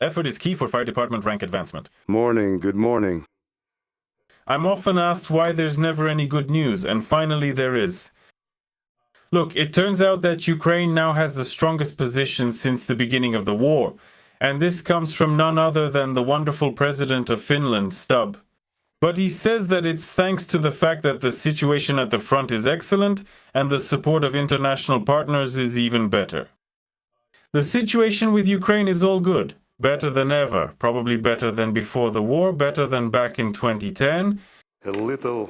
Effort is key for fire department rank advancement. Morning, good morning. I'm often asked why there's never any good news, and finally there is. Look, it turns out that Ukraine now has the strongest position since the beginning of the war, and this comes from none other than the wonderful president of Finland, Stubb. But he says that it's thanks to the fact that the situation at the front is excellent and the support of international partners is even better. The situation with Ukraine is all good. Better than ever, probably better than before the war, better than back in 2010. A little,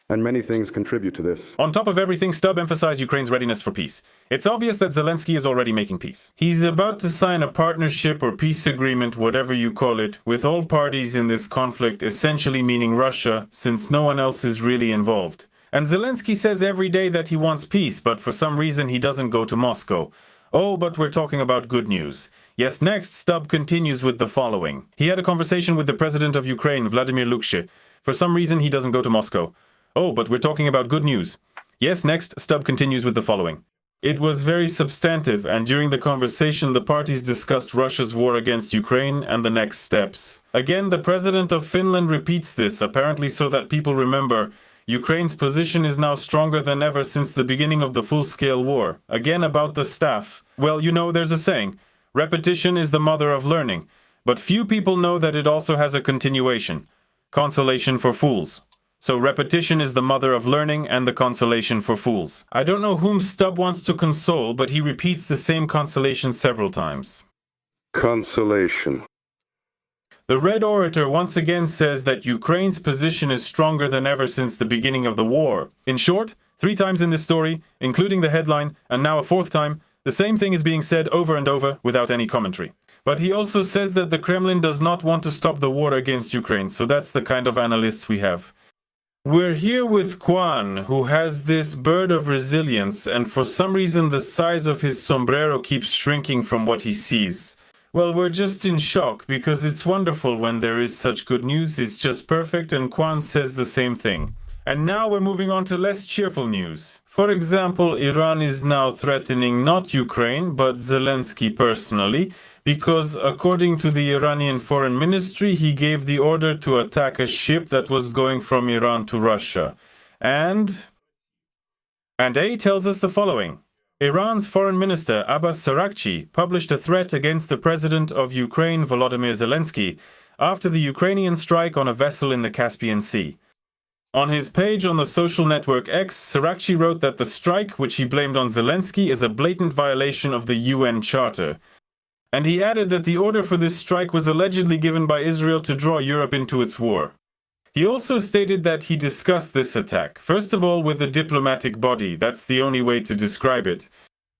and many things contribute to this. On top of everything, Stubb emphasized Ukraine's readiness for peace. It's obvious that Zelensky is already making peace. He's about to sign a partnership or peace agreement, whatever you call it, with all parties in this conflict, essentially meaning Russia, since no one else is really involved. And Zelensky says every day that he wants peace, but for some reason he doesn't go to Moscow. Oh, but we're talking about good news. Yes, next, Stubb continues with the following. He had a conversation with the president of Ukraine, Vladimir Lukashenko. For some reason, he doesn't go to Moscow. Oh, but we're talking about good news. Yes, next, Stubb continues with the following. It was very substantive, and during the conversation, the parties discussed Russia's war against Ukraine and the next steps. Again, the president of Finland repeats this, apparently so that people remember Ukraine's position is now stronger than ever since the beginning of the full-scale war. Again, about the staff. Well, you know, there's a saying, repetition is the mother of learning, but few people know that it also has a continuation. Consolation for fools. So repetition is the mother of learning and the consolation for fools. I don't know whom Stubb wants to console, but he repeats the same consolation several times. Consolation. The Red Orator once again says that Ukraine's position is stronger than ever since the beginning of the war. In short, 3 times in this story, including the headline, and now a 4th time, the same thing is being said over and over without any commentary. But he also says that the Kremlin does not want to stop the war against Ukraine, so that's the kind of analysts we have. We're here with Kwan, who has this bird of resilience, and for some reason the size of his sombrero keeps shrinking from what he sees. Well, we're just in shock, because it's wonderful when there is such good news, it's just perfect, and Kwan says the same thing. And now we're moving on to less cheerful news. For example, Iran is now threatening not Ukraine, but Zelensky personally, because according to the Iranian Foreign Ministry, he gave the order to attack a ship that was going from Iran to Russia. And A tells us the following. Iran's Foreign Minister Abbas Araghchi published a threat against the president of Ukraine, Volodymyr Zelensky, after the Ukrainian strike on a vessel in the Caspian Sea. On his page on the social network X, Araghchi wrote that the strike, which he blamed on Zelensky, is a blatant violation of the UN Charter. And he added that the order for this strike was allegedly given by Israel to draw Europe into its war. He also stated that he discussed this attack, first of all with the diplomatic body, that's the only way to describe it.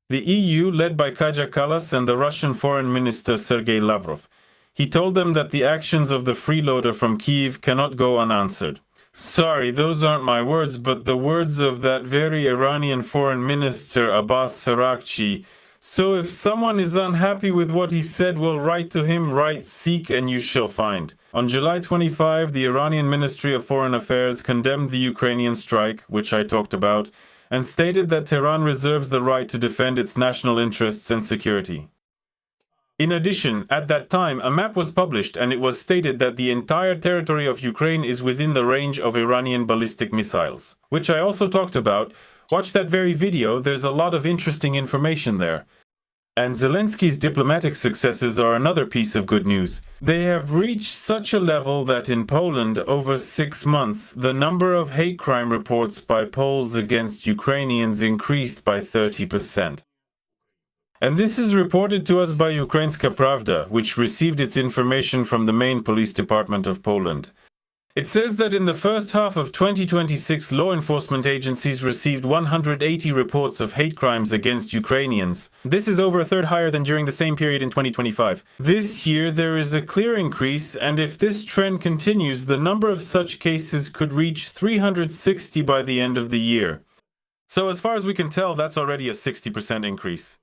The EU, led by Kaja Kallas and the Russian Foreign Minister Sergei Lavrov. He told them that the actions of the freeloader from Kyiv cannot go unanswered. Sorry, those aren't my words, but the words of that very Iranian Foreign Minister Abbas Araghchi. So if someone is unhappy with what he said, well, write to him, write, seek, and you shall find. On July 25, the Iranian Ministry of Foreign Affairs condemned the Ukrainian strike, which I talked about, and stated that Tehran reserves the right to defend its national interests and security. In addition, at that time, a map was published and it was stated that the entire territory of Ukraine is within the range of Iranian ballistic missiles, which I also talked about. Watch that very video, there's a lot of interesting information there. And Zelensky's diplomatic successes are another piece of good news. They have reached such a level that in Poland, over 6 months, the number of hate crime reports by Poles against Ukrainians increased by 30%. And this is reported to us by Ukraińska Prawda, which received its information from the main police department of Poland. It says that in the first half of 2026, law enforcement agencies received 180 reports of hate crimes against Ukrainians. This is over a third higher than during the same period in 2025. This year, there is a clear increase, and if this trend continues, the number of such cases could reach 360 by the end of the year. So as far as we can tell, that's already a 60% increase.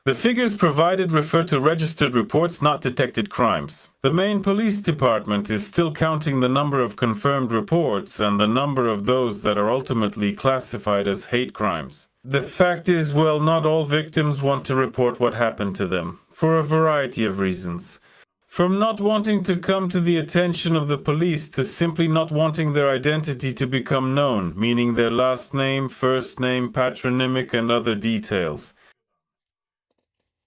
The figures provided refer to registered reports, not detected crimes. The main police department is still counting the number of confirmed reports and the number of those that are ultimately classified as hate crimes. The fact is, well, not all victims want to report what happened to them, for a variety of reasons. From not wanting to come to the attention of the police to simply not wanting their identity to become known, meaning their last name, first name, patronymic, and other details.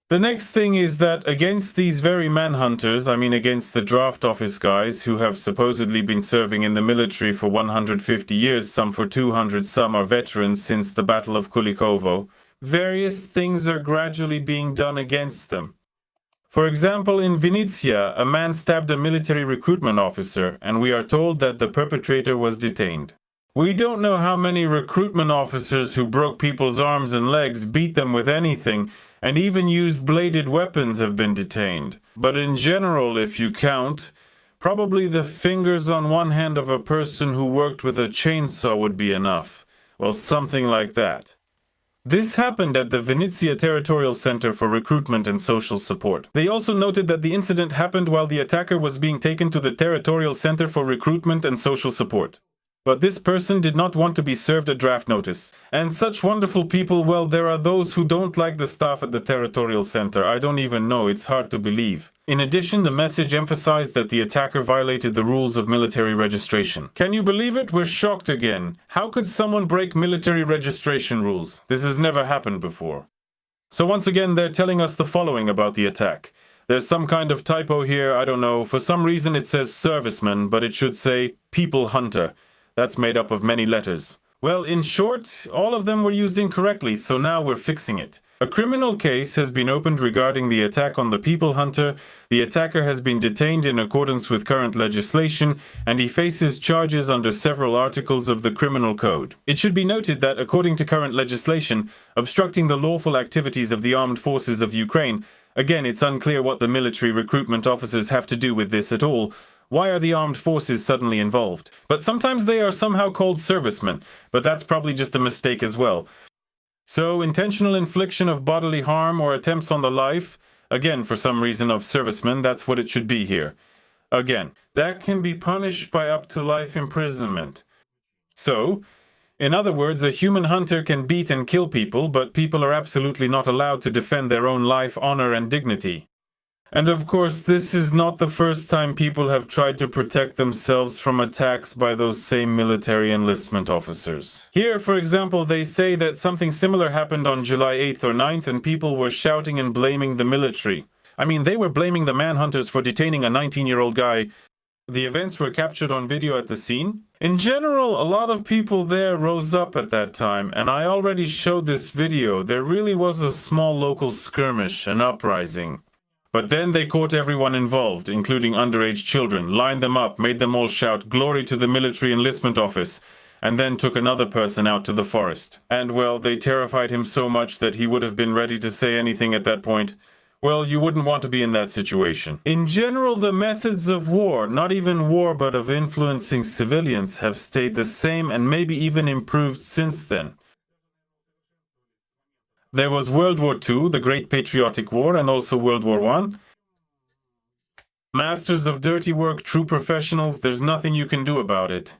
The next thing is that against these very manhunters, I mean against the draft office guys who have supposedly been serving in the military for 150 years, some for 200, some are veterans since the Battle of Kulikovo, various things are gradually being done against them. For example, in Vinnytsia, a man stabbed a military recruitment officer, and we are told that the perpetrator was detained. We don't know how many recruitment officers who broke people's arms and legs, beat them with anything, and even used bladed weapons have been detained. But in general, if you count, probably the fingers on one hand of a person who worked with a chainsaw would be enough. Well, something like that. This happened at the Vinnytsia Territorial Center for Recruitment and Social Support. They also noted that the incident happened while the attacker was being taken to the Territorial Center for Recruitment and Social Support. But this person did not want to be served a draft notice. And such wonderful people, well, there are those who don't like the staff at the Territorial Center. I don't even know, it's hard to believe. In addition, the message emphasized that the attacker violated the rules of military registration. Can you believe it? We're shocked again. How could someone break military registration rules? This has never happened before. So once again, they're telling us the following about the attack. There's some kind of typo here, I don't know. For some reason it says serviceman, but it should say people hunter. That's made up of many letters. Well, in short, all of them were used incorrectly, so now we're fixing it. A criminal case has been opened regarding the attack on the people hunter. The attacker has been detained in accordance with current legislation, and he faces charges under several articles of the criminal code. It should be noted that, according to current legislation, obstructing the lawful activities of the armed forces of Ukraine, again, it's unclear what the military recruitment officers have to do with this at all. Why are the armed forces suddenly involved? But sometimes they are somehow called servicemen, but that's probably just a mistake as well. So, intentional infliction of bodily harm or attempts on the life, again, for some reason of servicemen, that's what it should be here. Again, that can be punished by up to life imprisonment. So, in other words, a human hunter can beat and kill people, but people are absolutely not allowed to defend their own life, honor, and dignity. And of course, this is not the first time people have tried to protect themselves from attacks by those same military enlistment officers. Here, for example, they say that something similar happened on July 8th or 9th and people were shouting and blaming the military. I mean, they were blaming the manhunters for detaining a 19-year-old guy. The events were captured on video at the scene. In general, a lot of people there rose up at that time, and I already showed this video. There really was a small local skirmish, an uprising. But then they caught everyone involved, including underage children, lined them up, made them all shout, "Glory to the military enlistment office," and then took another person out to the forest. And, well, they terrified him so much that he would have been ready to say anything at that point. Well, you wouldn't want to be in that situation. In general, the methods of war, not even war but of influencing civilians, have stayed the same and maybe even improved since then. There was World War II, the Great Patriotic War, and also World War I. Masters of dirty work, true professionals, there's nothing you can do about it.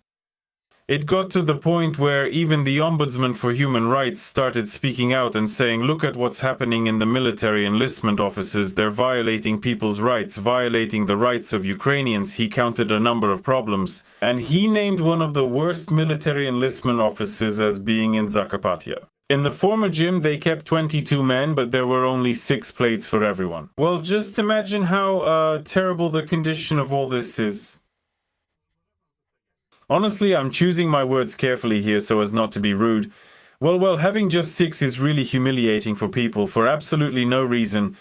It got to the point where even the Ombudsman for Human Rights started speaking out and saying, look at what's happening in the military enlistment offices, they're violating people's rights, violating the rights of Ukrainians. He counted a number of problems, and he named one of the worst military enlistment offices as being in Zakarpattia. In the former gym, they kept 22 men, but there were only 6 plates for everyone. Well, just imagine how terrible the condition of all this is. Honestly, I'm choosing my words carefully here so as not to be rude. Well, having just 6 is really humiliating for people for absolutely no reason.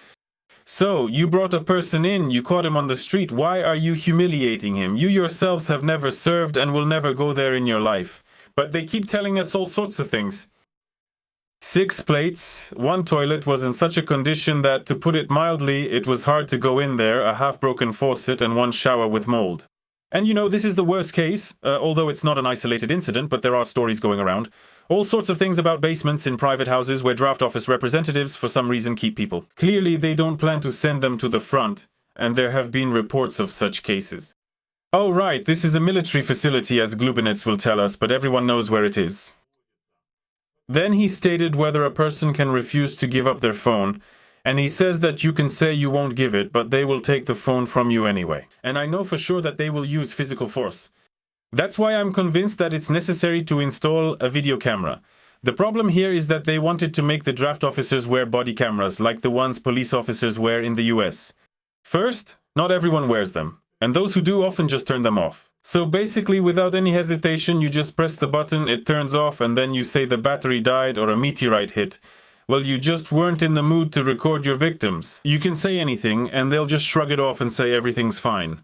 So, you brought a person in, you caught him on the street, why are you humiliating him? You yourselves have never served and will never go there in your life. But they keep telling us all sorts of things. 6 plates, 1 toilet was in such a condition that, to put it mildly, it was hard to go in there, a half-broken faucet and 1 shower with mold. And this is the worst case, although it's not an isolated incident, but there are stories going around. All sorts of things about basements in private houses where draft office representatives for some reason keep people. Clearly, they don't plan to send them to the front, and there have been reports of such cases. Oh right, this is a military facility, as Glubinets will tell us, but everyone knows where it is. Then he stated whether a person can refuse to give up their phone, and he says that you can say you won't give it, but they will take the phone from you anyway. And I know for sure that they will use physical force. That's why I'm convinced that it's necessary to install a video camera. The problem here is that they wanted to make the draft officers wear body cameras, like the ones police officers wear in the US. First, not everyone wears them, and those who do often just turn them off. So basically, without any hesitation, you just press the button, it turns off, and then you say the battery died or a meteorite hit. Well, you just weren't in the mood to record your victims. You can say anything, and they'll just shrug it off and say everything's fine.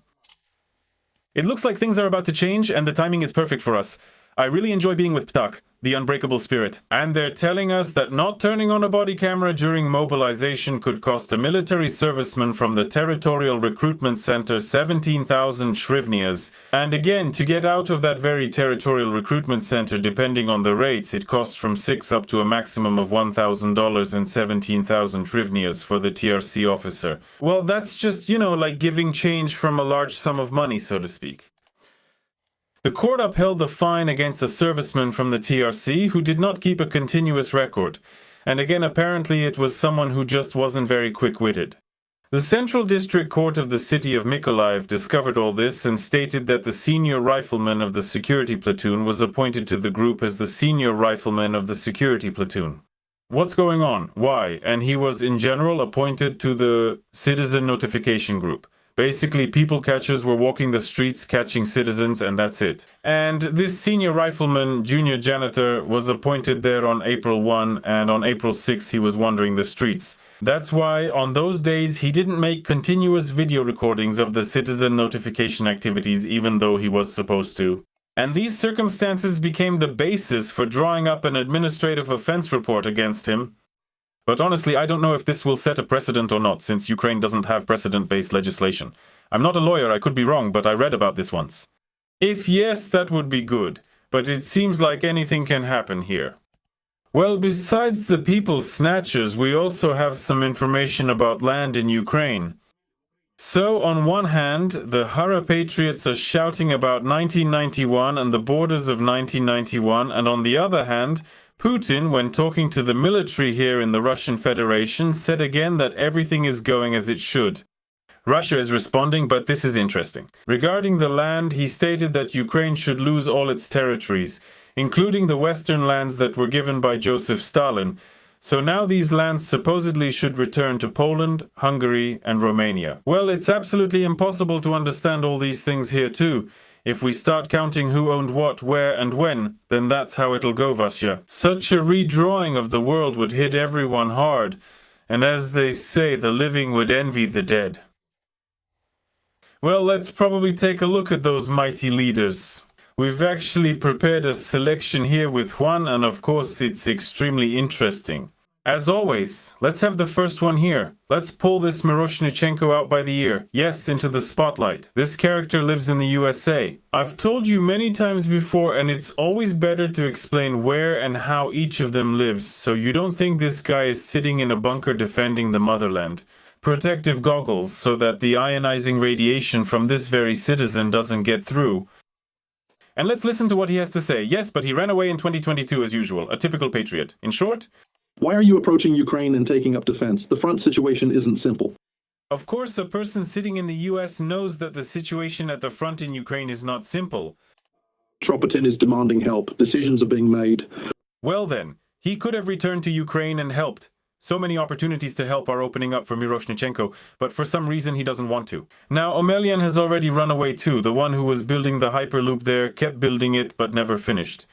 It looks like things are about to change, and the timing is perfect for us. I really enjoy being with Ptak, the unbreakable spirit. And they're telling us that not turning on a body camera during mobilization could cost a military serviceman from the Territorial Recruitment Center 17,000 hryvnias. And again, to get out of that very Territorial Recruitment Center, depending on the rates, it costs from 6 up to a maximum of $1,000 and 17,000 hryvnias for the TRC officer. Well, that's just, like giving change from a large sum of money, so to speak. The court upheld the fine against a serviceman from the TRC who did not keep a continuous record, and again apparently it was someone who just wasn't very quick-witted. The Central District Court of the city of Mykolaiv discovered all this and stated that the senior rifleman of the security platoon was appointed to the group as the senior rifleman of the security platoon. What's going on? Why? And he was in general appointed to the citizen notification group. Basically, people catchers were walking the streets catching citizens, and that's it. And this senior rifleman, junior janitor, was appointed there on April 1, and on April 6 he was wandering the streets. That's why, on those days, he didn't make continuous video recordings of the citizen notification activities, even though he was supposed to. And these circumstances became the basis for drawing up an administrative offense report against him. But honestly, I don't know if this will set a precedent or not, since Ukraine doesn't have precedent-based legislation. I'm not a lawyer, I could be wrong, but I read about this once. If yes, that would be good, but it seems like anything can happen here. Well, besides the people snatchers, we also have some information about land in Ukraine. So, on one hand, the Hara Patriots are shouting about 1991 and the borders of 1991, and on the other hand, Putin, when talking to the military here in the Russian Federation, said again that everything is going as it should. Russia is responding, but this is interesting. Regarding the land, he stated that Ukraine should lose all its territories, including the western lands that were given by Joseph Stalin. So now these lands supposedly should return to Poland, Hungary, and Romania. Well, it's absolutely impossible to understand all these things here too. If we start counting who owned what, where, and when, then that's how it'll go, Vasya. Such a redrawing of the world would hit everyone hard, and as they say, the living would envy the dead. Well, let's probably take a look at those mighty leaders. We've actually prepared a selection here with Juan, and of course it's extremely interesting. As always, let's have the first one here. Let's pull this Miroshnichenko out by the ear. Yes, into the spotlight. This character lives in the USA. I've told you many times before, and it's always better to explain where and how each of them lives, so you don't think this guy is sitting in a bunker defending the motherland. Protective goggles, so that the ionizing radiation from this very citizen doesn't get through. And let's listen to what he has to say. Yes, but he ran away in 2022 as usual. A typical patriot. In short, why are you approaching Ukraine and taking up defense? The front situation isn't simple. of course, a person sitting in the US knows that the situation at the front in Ukraine is not simple. Tropotin is demanding help. Decisions are being made. Well then, he could have returned to Ukraine and helped. So many opportunities to help are opening up for Miroshnichenko, but for some reason he doesn't want to. Now, Omelian has already run away too. The one who was building the Hyperloop there kept building it but never finished.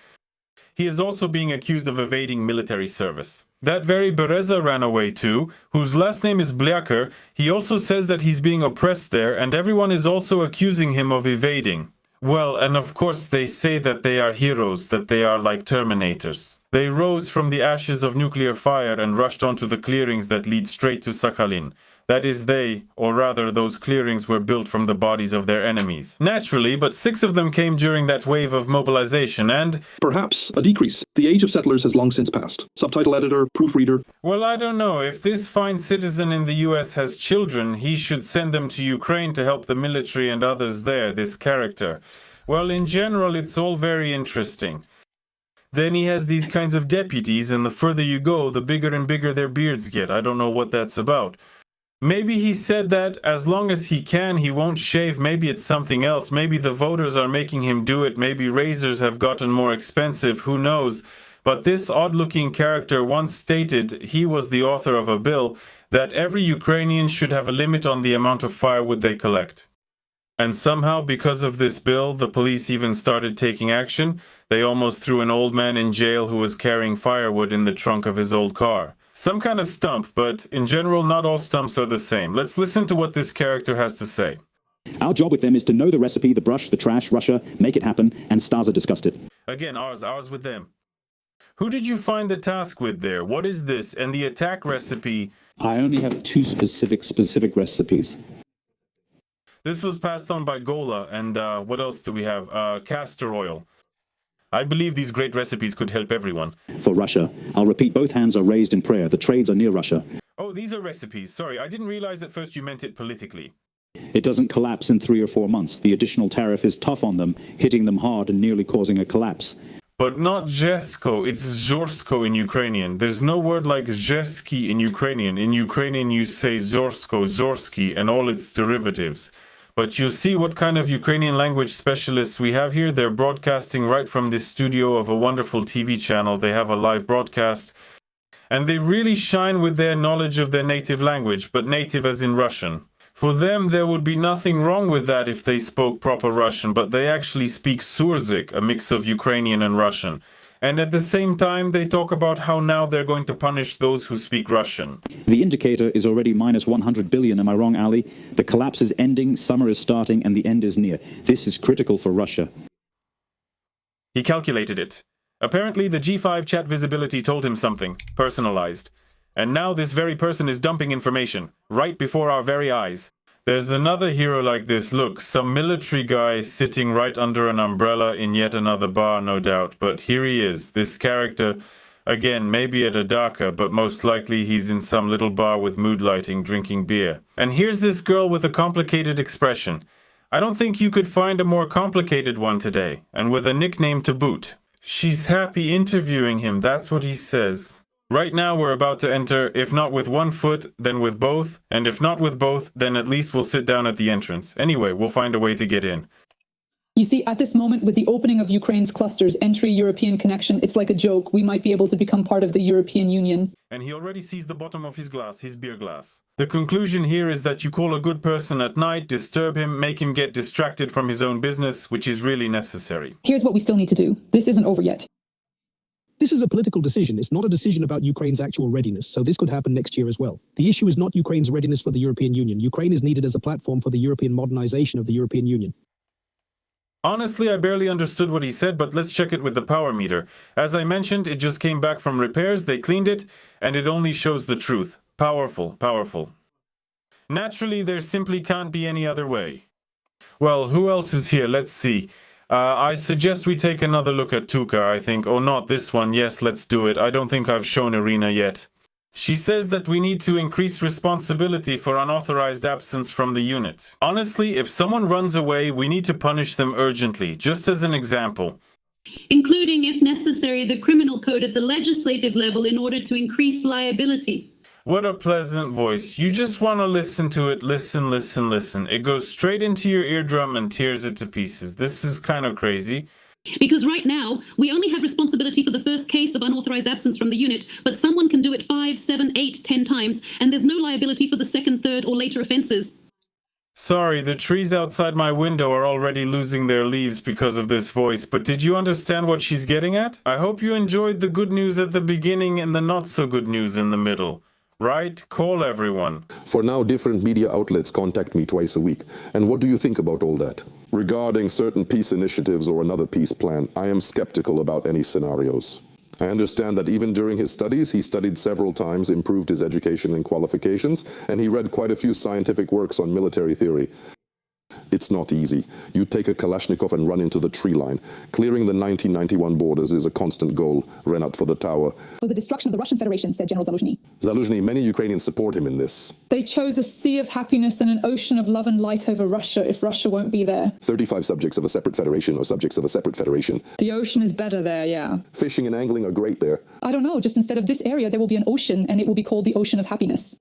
He is also being accused of evading military service. That very Bereza ran away too, whose last name is Bliaker. He also says that he's being oppressed there, and everyone is also accusing him of evading. Well, and of course they say that they are heroes, that they are like Terminators. They rose from the ashes of nuclear fire and rushed onto the clearings that lead straight to Sakhalin. That is, they, or rather those clearings were built from the bodies of their enemies. Naturally, but 6 of them came during that wave of mobilization and... Perhaps a decrease. The age of settlers has long since passed. Subtitle editor, proofreader. Well, I don't know. If this fine citizen in the US has children, he should send them to Ukraine to help the military and others there, this character. Well, in general, it's all very interesting. Then he has these kinds of deputies, and the further you go, the bigger and bigger their beards get. I don't know what that's about. Maybe he said that as long as he can, he won't shave. Maybe it's something else. Maybe the voters are making him do it. Maybe razors have gotten more expensive. Who knows? But this odd-looking character once stated, he was the author of a bill, that every Ukrainian should have a limit on the amount of firewood they collect. And somehow, because of this bill, the police even started taking action. They almost threw an old man in jail who was carrying firewood in the trunk of his old car. Some kind of stump, but in general, not all stumps are the same. Let's listen to what this character has to say. Our job with them is to know the recipe, the brush, the trash, Russia, make it happen, and Stasa discussed it. Again, ours with them. Who did you find the task with there? What is this? And the attack recipe? I only have 2 specific recipes. This was passed on by Gola, and what else do we have? Castor oil. I believe these great recipes could help everyone. For Russia, I'll repeat, both hands are raised in prayer. The trades are near Russia. Oh, these are recipes. Sorry, I didn't realize at first you meant it politically. It doesn't collapse in 3 or 4 months. The additional tariff is tough on them, hitting them hard and nearly causing a collapse. But not Zhesko, it's Zorsko in Ukrainian. There's no word like Zheski in Ukrainian. In Ukrainian you say Zorsko, Zorsky, and all its derivatives. But you see what kind of Ukrainian language specialists we have here. They're broadcasting right from this studio of a wonderful TV channel. They have a live broadcast. And they really shine with their knowledge of their native language, but native as in Russian. For them, there would be nothing wrong with that if they spoke proper Russian, but they actually speak Surzik, a mix of Ukrainian and Russian. And at the same time, they talk about how now they're going to punish those who speak Russian. The indicator is already minus 100 billion. Am I wrong, Ali? The collapse is ending, summer is starting, and the end is near. This is critical for Russia. He calculated it. Apparently, the G5 chat visibility told him something, personalized. And now this very person is dumping information, right before our very eyes. There's another hero like this. Look, some military guy sitting right under an umbrella in yet another bar, no doubt. But here he is, this character, again, maybe at a Dhaka, but most likely he's in some little bar with mood lighting, drinking beer. And here's this girl with a complicated expression. I don't think you could find a more complicated one today, and with a nickname to boot. She's happy interviewing him, that's what he says. Right now we're about to enter, if not with one foot, then with both, and if not with both, then at least we'll sit down at the entrance. Anyway, we'll find a way to get in. You see, at this moment, with the opening of Ukraine's cluster's entry-European connection, it's like a joke. We might be able to become part of the European Union. And he already sees the bottom of his glass, his beer glass. The conclusion here is that you call a good person at night, disturb him, make him get distracted from his own business, which is really necessary. Here's what we still need to do. This isn't over yet. This is a political decision. It's not a decision about Ukraine's actual readiness, so this could happen next year as well. The issue is not Ukraine's readiness for the European Union. Ukraine is needed as a platform for the European modernization of the European Union. Honestly, I barely understood what he said, but let's check it with the power meter. As I mentioned, it just came back from repairs, they cleaned it, and it only shows the truth. Powerful, powerful. Naturally, there simply can't be any other way. Well, who else is here? Let's see. I suggest we take another look at Tuka, I think. Oh, not this one. Yes, let's do it. I don't think I've shown Irina yet. She says that we need to increase responsibility for unauthorized absence from the unit. Honestly, if someone runs away, we need to punish them urgently, just as an example. Including, if necessary, the criminal code at the legislative level in order to increase liability. What a pleasant voice. You just want to listen to it. Listen, listen, listen. It goes straight into your eardrum and tears it to pieces. This is kind of crazy. Because right now, we only have responsibility for the first case of unauthorized absence from the unit, but someone can do it 5, 7, 8, 10 times, and there's no liability for the second, third, or later offenses. Sorry, the trees outside my window are already losing their leaves because of this voice, but did you understand what she's getting at? I hope you enjoyed the good news at the beginning and the not so good news in the middle. Right? Call everyone. For now, different media outlets contact me twice a week. And what do you think about all that? Regarding certain peace initiatives or another peace plan, I am skeptical about any scenarios. I understand that even during his studies, he studied several times, improved his education and qualifications, and he read quite a few scientific works on military theory. It's not easy. You take a Kalashnikov and run into the tree line. Clearing the 1991 borders is a constant goal. Renat for the tower. For the destruction of the Russian Federation, said General Zaluzhny. Zaluzhny, many Ukrainians support him in this. They chose a sea of happiness and an ocean of love and light over Russia if Russia won't be there. 35 subjects of a separate federation are subjects of a separate federation. The ocean is better there, yeah. Fishing and angling are great there. I don't know, just instead of this area, there will be an ocean and it will be called the Ocean of Happiness.